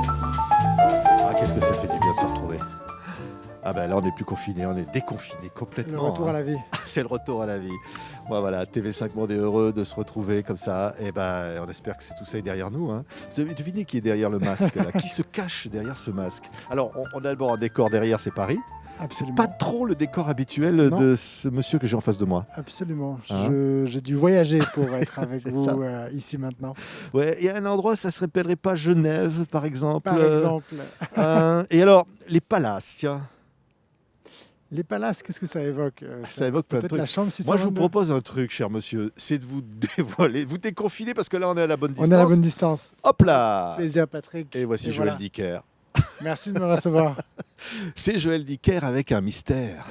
Ah, qu'est-ce que ça fait du bien de se retrouver. Ah ben là, on n'est plus confiné, on est déconfiné complètement. Le retour à la vie. C'est le retour à la vie. Bon, voilà, TV5 Monde est heureux de se retrouver comme ça. Et ben, on espère que tout ça est derrière nous. Hein. Devinez qui est derrière le masque là. Qui se cache derrière ce masque. Alors, on a d'abord un décor derrière, c'est Paris. Absolument. Pas trop le décor habituel Non. de ce monsieur que j'ai en face de moi. Absolument. Hein J'ai dû voyager pour être avec C'est vous ça. ici maintenant. Ouais, il y a un endroit, ça se rappellerait pas Genève, par exemple. Par exemple, Et alors, les palaces, tiens. les palaces, qu'est-ce que ça évoque Ça évoque plein de Peut-être trucs. la chambre Moi, je vous 622. propose un truc, cher monsieur, c'est de vous dévoiler, vous déconfiner parce que là, on est à la bonne distance. On est à la bonne distance. Hop là. Plaisir, Patrick. Et voici Joël voilà. Dicker. Merci de me recevoir. C'est Joël Dicker avec un mystère.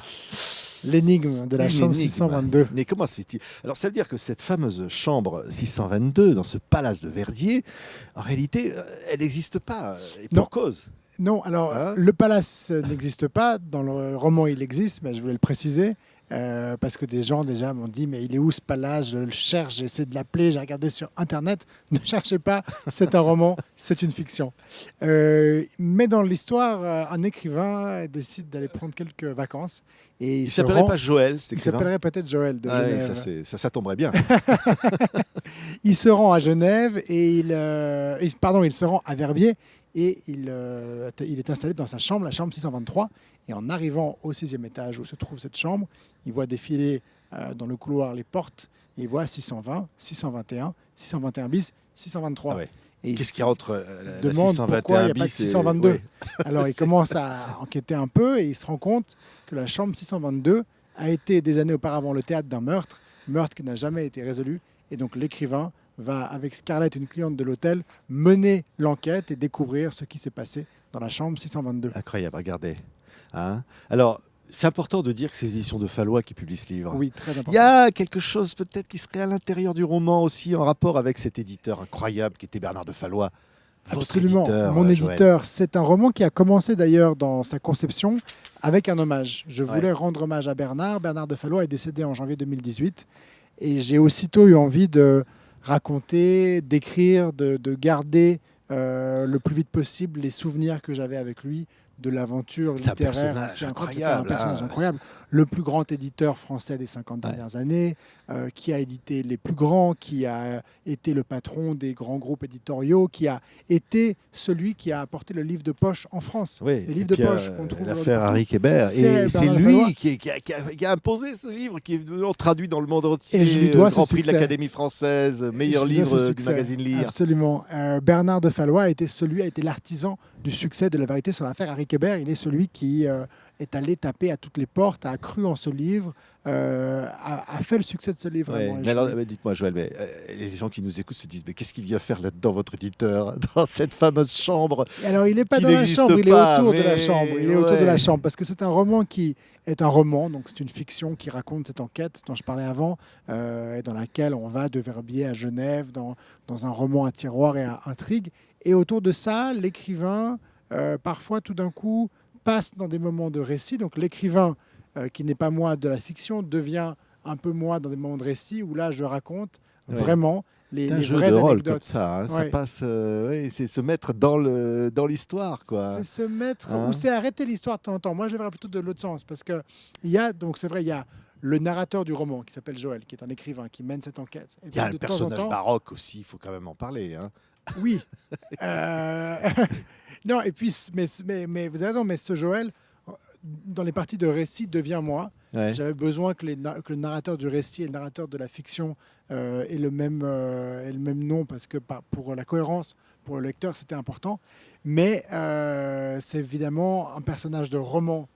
L'énigme de la Une chambre énigme. 622. Mais comment se fait-il? Alors, ça veut dire que cette fameuse chambre 622 dans ce palace de Verdier, en réalité, elle n'existe pas. Et pour Non. cause. Non, alors Hein le palace n'existe pas. Dans le roman, il existe, mais je voulais le préciser. Parce que des gens déjà m'ont dit mais il est où ce palace? Je le cherche, j'essaie de l'appeler, j'ai regardé sur internet. Ne cherchez pas, c'est un roman, c'est une fiction. Mais dans l'histoire, un écrivain décide d'aller prendre quelques vacances et Il se s'appellerait rend- pas Joël, cet Il écrivain? s'appellerait peut-être Joël de Ah oui, Genève. ça tomberait bien. Il se rend à Genève et il se rend à Verbier et il est installé dans sa chambre, la chambre 623. Et en arrivant au 6e étage où se trouve cette chambre, il voit défiler dans le couloir les portes et il voit 620, 621, 621 bis, 623. Ah ouais. Et il Qu'est-ce se qu'il y a entre la demande pourquoi il n'y a pas de bis et- 622. ouais. Alors il C'est- commence à enquêter un peu et il se rend compte que la chambre 622 a été des années auparavant le théâtre d'un meurtre qui n'a jamais été résolu. Et donc l'écrivain va, avec Scarlett, une cliente de l'hôtel, mener l'enquête et découvrir ce qui s'est passé dans la chambre 622. Incroyable, regardez. Hein. Alors, c'est important de dire que c'est les éditions de Fallois qui publient ce livre. Oui, très important. Il y a quelque chose peut-être qui serait à l'intérieur du roman aussi en rapport avec cet éditeur incroyable qui était Bernard de Fallois. Votre Absolument, éditeur, mon Joël. éditeur. C'est un roman qui a commencé d'ailleurs dans sa conception avec un hommage. Je voulais Ouais. rendre hommage à Bernard. Bernard de Fallois est décédé en janvier 2018. Et j'ai aussitôt eu envie de raconter, d'écrire, de garder le plus vite possible les souvenirs que j'avais avec lui de l'aventure C'est un littéraire. personnage assez incroyable. incroyable, C'était un personnage hein. incroyable. Le plus grand éditeur français des 50 dernières années, qui a édité les plus grands, qui a été le patron des grands groupes éditoriaux, qui a été celui qui a apporté le livre de poche en France. Oui, Les et livres de puis, poche qu'on trouve l'affaire partout. Harry Kébert. C'est Et c'est Bernard de Fallois. lui qui a imposé ce livre, qui est devenu traduit dans le monde entier. Et je lui dois ce Grand prix de succès. l'Académie française, meilleur Et je lui dois ce livre du succès. magazine Lire. Absolument. Bernard de Fallois a été l'artisan du succès de la vérité sur l'affaire Harry Kébert. Il est celui qui est allé taper à toutes les portes, a cru en ce livre, a fait le succès de ce livre. Ouais. vraiment. Et Mais alors, dites-moi, Joël, les gens qui nous écoutent se disent mais qu'est-ce qu'il vient faire là-dedans, votre éditeur, dans cette fameuse chambre? Alors, il n'est pas qui dans la n'existe chambre, il est pas, autour de la mais chambre. Il est autour de ouais. la chambre parce que c'est un roman qui est un roman, donc c'est une fiction qui raconte cette enquête dont je parlais avant, et dans laquelle on va de Verbier à Genève, dans un roman à tiroir et à intrigue. Et autour de ça, l'écrivain, parfois tout d'un coup, passe dans des moments de récit. Donc l'écrivain, qui n'est pas moi de la fiction, devient un peu moi dans des moments de récit où là, je raconte Ouais. vraiment les C'est un jeu vraies de rôle anecdotes. comme ça. Hein. Ça Ouais. passe, oui, c'est se mettre dans l'histoire, quoi. C'est se mettre, Hein. ou c'est arrêter l'histoire de temps en temps. Moi, je le verrais plutôt de l'autre sens, parce que il y a, donc c'est vrai, il y a le narrateur du roman qui s'appelle Joël, qui est un écrivain qui mène cette enquête. Et Il y a puis, un de temps en personnage temps, baroque aussi, il faut quand même en parler. Hein. oui. Euh, non, et puis, mais vous avez raison, mais ce Joël, dans les parties de récit, devient moi. Ouais. J'avais besoin que le narrateur du récit et le narrateur de la fiction aient le même nom, parce que pour la cohérence, pour le lecteur, c'était important. Mais c'est évidemment un personnage de roman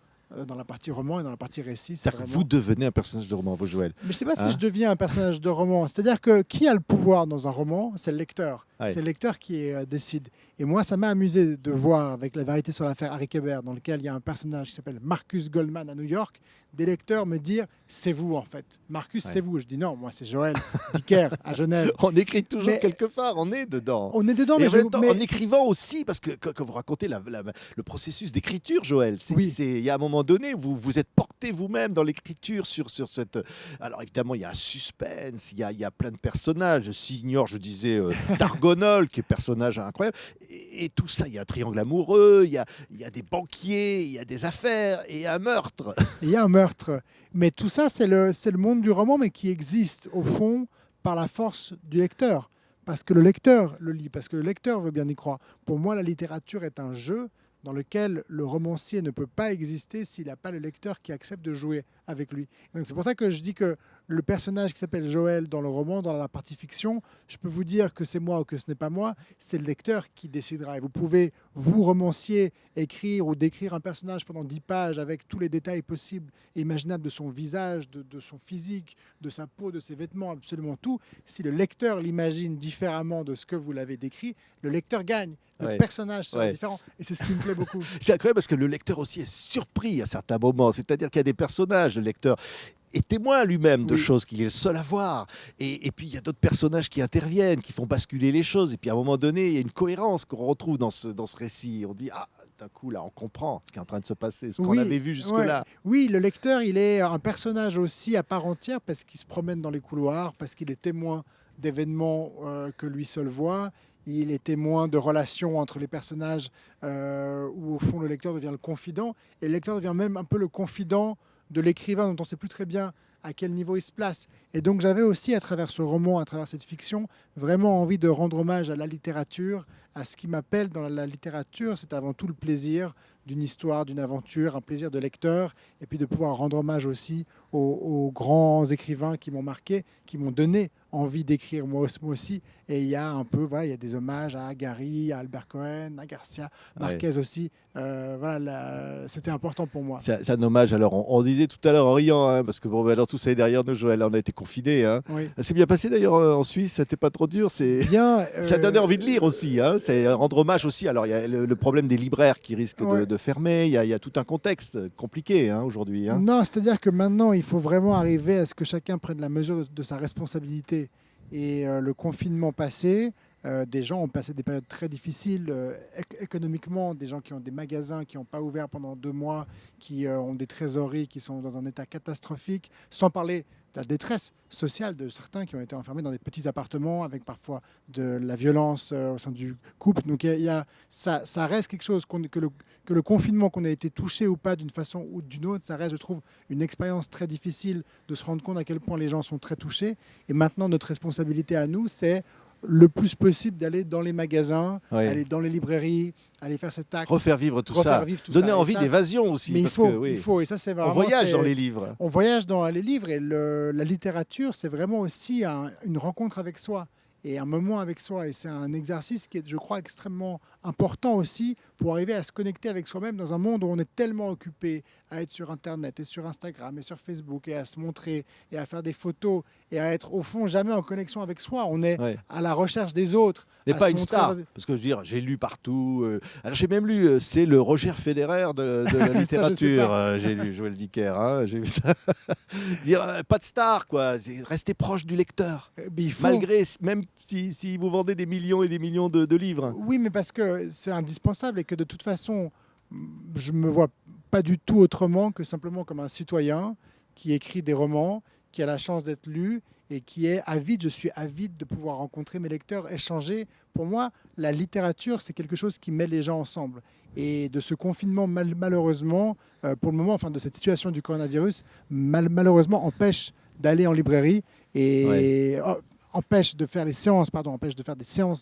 dans la partie roman et dans la partie récit. C'est C'est-à-dire que vous devenez un personnage de roman, vous, Joël. Mais je ne sais pas si Hein? je deviens un personnage de roman. C'est-à-dire que qui a le pouvoir dans un roman? C'est le lecteur. Ouais. C'est le lecteur qui décide. Et moi, ça m'a amusé de voir avec La vérité sur l'affaire Harry Kébert, dans lequel il y a un personnage qui s'appelle Marcus Goldman à New York, des lecteurs me dire c'est vous en fait. Marcus, Ouais. c'est vous. Je dis non, moi c'est Joël Dicker à Genève. On écrit toujours Mais- quelque part, on est dedans. On est dedans, Et mais, en même temps, mais- en écrivant aussi, parce que quand vous racontez le processus d'écriture, Joël, Oui. il y a un moment donné, vous êtes porté vous-même dans l'écriture sur cette... Alors évidemment, il y a un suspense, il y a plein de personnages. Signor, je disais, Dargonol, qui est un personnage incroyable. Et tout ça, il y a un triangle amoureux, il y a des banquiers, il y a des affaires et un meurtre. il y a un meurtre. Mais tout ça, c'est le monde du roman, mais qui existe au fond par la force du lecteur. Parce que le lecteur le lit, parce que le lecteur veut bien y croire. Pour moi, la littérature est un jeu dans lequel le romancier ne peut pas exister s'il n'a pas le lecteur qui accepte de jouer avec lui. Donc c'est pour ça que je dis que le personnage qui s'appelle Joël dans le roman, dans la partie fiction, je peux vous dire que c'est moi ou que ce n'est pas moi, c'est le lecteur qui décidera. Et vous pouvez, vous, romancier, écrire ou décrire un personnage pendant 10 pages avec tous les détails possibles et imaginables de son visage, de son physique, de sa peau, de ses vêtements, absolument tout. Si le lecteur l'imagine différemment de ce que vous l'avez décrit, le lecteur gagne. Le Ouais. personnage sera Ouais. différent. Et c'est ce qui me plaît beaucoup. C'est incroyable parce que le lecteur aussi est surpris à certains moments. C'est-à-dire qu'il y a des personnages, le lecteur est témoin lui-même de Oui. choses qu'il est le seul à voir. Et puis il y a d'autres personnages qui interviennent, qui font basculer les choses. Et puis à un moment donné, il y a une cohérence qu'on retrouve dans ce récit. On dit, ah, d'un coup, là, on comprend ce qui est en train de se passer, ce qu'on Oui, avait vu jusque-là. Oui, le lecteur, il est un personnage aussi à part entière parce qu'il se promène dans les couloirs, parce qu'il est témoin d'événements que lui seul voit. Il est témoin de relations entre les personnages où, au fond, le lecteur devient le confident. Et le lecteur devient même un peu le confident de l'écrivain dont on ne sait plus très bien à quel niveau il se place. Et donc j'avais aussi, à travers ce roman, à travers cette fiction, vraiment envie de rendre hommage à la littérature, à ce qui m'appelle dans la littérature. C'est avant tout le plaisir d'une histoire, d'une aventure, un plaisir de lecteur, et puis de pouvoir rendre hommage aussi aux grands écrivains qui m'ont marqué, qui m'ont donné envie d'écrire moi aussi. Et il y a un peu, voilà, il y a des hommages à Gary, à Albert Cohen, à Garcia Marquez aussi. C'était important pour moi. C'est un hommage. Alors, on disait tout à l'heure en riant, hein, parce que bon, alors, tout ça est derrière nous, Joël. On a été confinés. Hein. Oui. C'est bien passé d'ailleurs en Suisse. C'était pas trop dur. Bien, Ça donnait envie de lire aussi. Hein. C'est rendre hommage aussi. Alors, il y a le problème des libraires qui risquent Ouais. de fermer. Il y a tout un contexte compliqué hein, aujourd'hui. Hein. Non, c'est-à-dire que maintenant, il faut vraiment arriver à ce que chacun prenne la mesure de sa responsabilité. Et le confinement passé, des gens ont passé des périodes très difficiles économiquement, des gens qui ont des magasins qui n'ont pas ouvert pendant 2 mois, qui ont des trésoreries qui sont dans un état catastrophique, sans parler de la détresse sociale de certains qui ont été enfermés dans des petits appartements avec parfois de la violence au sein du couple. Donc ça reste quelque chose que le confinement, qu'on a été touché ou pas d'une façon ou d'une autre, ça reste, je trouve, une expérience très difficile de se rendre compte à quel point les gens sont très touchés. Et maintenant, notre responsabilité à nous, c'est le plus possible d'aller dans les magasins, Ouais. aller dans les librairies, aller faire cet acte, Refaire vivre tout refaire ça. vivre tout Donner ça. Et envie ça, d'évasion aussi. mais parce que, oui, il faut, et ça c'est vraiment... on voyage c'est- dans les livres. On voyage dans les livres et la littérature, c'est vraiment aussi une rencontre avec soi et un moment avec soi. Et c'est un exercice qui est, je crois, extrêmement important aussi pour arriver à se connecter avec soi-même dans un monde où on est tellement occupé à être sur Internet et sur Instagram et sur Facebook et à se montrer et à faire des photos et à être au fond jamais en connexion avec soi. On est Ouais. à la recherche des autres. Mais à pas se une montrer star. dans- Parce que je veux dire, j'ai lu partout. Alors j'ai même lu, c'est le Roger Federer de la littérature. J'ai lu Joël Dicker. Hein, j'ai vu ça. Dire, pas de star, quoi. C'est rester proche du lecteur. Mais il faut- Malgré, même si vous vendez des millions et des millions de livres. Oui, mais parce que c'est indispensable et que de toute façon, je me vois pas du tout autrement que simplement comme un citoyen qui écrit des romans, qui a la chance d'être lu et qui est avide. Je suis avide de pouvoir rencontrer mes lecteurs, échanger. Pour moi, la littérature, c'est quelque chose qui met les gens ensemble. Et de ce confinement, malheureusement, pour le moment, enfin de cette situation du coronavirus, malheureusement, empêche d'aller en librairie et empêche de faire des séances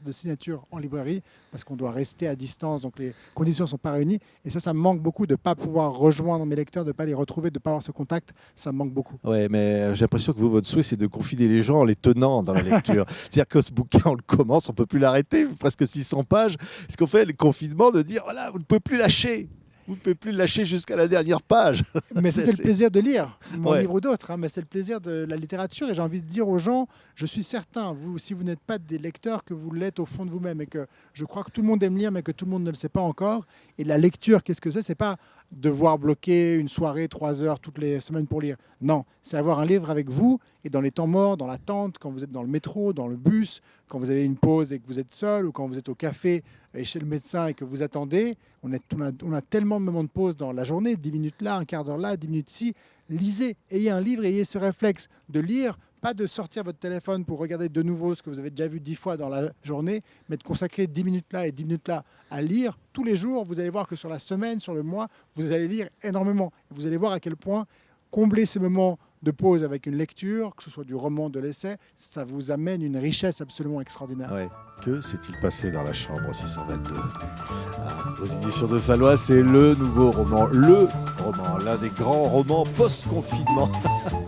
de signature en librairie parce qu'on doit rester à distance, donc les conditions ne sont pas réunies. Et ça me manque beaucoup de ne pas pouvoir rejoindre mes lecteurs, de ne pas les retrouver, de ne pas avoir ce contact. Ça me manque beaucoup. Ouais, mais j'ai l'impression que votre souhait, c'est de confiner les gens en les tenant dans la lecture. C'est-à-dire que ce bouquin, on le commence, on ne peut plus l'arrêter, presque 600 pages. Ce qu'on fait, le confinement, de dire, voilà, vous ne pouvez plus lâcher. vous ne pouvez plus le lâcher jusqu'à la dernière page. Mais ça, c'est le plaisir de lire, mon Ouais. livre ou d'autres, hein, mais c'est le plaisir de la littérature. Et j'ai envie de dire aux gens, je suis certain, vous, si vous n'êtes pas des lecteurs, que vous l'êtes au fond de vous-même. Et que je crois que tout le monde aime lire, mais que tout le monde ne le sait pas encore. Et la lecture, qu'est-ce que c'est? C'est pas devoir bloquer une soirée, 3 heures toutes les semaines pour lire. Non, c'est avoir un livre avec vous et dans les temps morts, dans l'attente, quand vous êtes dans le métro, dans le bus, quand vous avez une pause et que vous êtes seul, ou quand vous êtes au café et chez le médecin et que vous attendez. On a tellement de moments de pause dans la journée, 10 minutes là, un quart d'heure là, 10 minutes ici. Lisez, ayez un livre, ayez ce réflexe de lire, pas de sortir votre téléphone pour regarder de nouveau ce que vous avez déjà vu 10 fois dans la journée, mais de consacrer 10 minutes là et 10 minutes là à lire tous les jours. Vous allez voir que sur la semaine, sur le mois, vous allez lire énormément. Vous allez voir à quel point combler ces moments de pause avec une lecture, que ce soit du roman, de l'essai, ça vous amène une richesse absolument extraordinaire. Ouais. Que s'est-il passé dans la chambre 622 aux éditions de Fallois, c'est le nouveau roman, l'un des grands romans post-confinement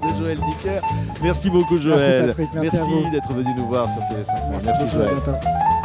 de Joël Dicker. Merci beaucoup Joël. Merci Patrick, merci à vous. d'être venu nous voir sur TV5. Merci beaucoup, Joël. à bientôt.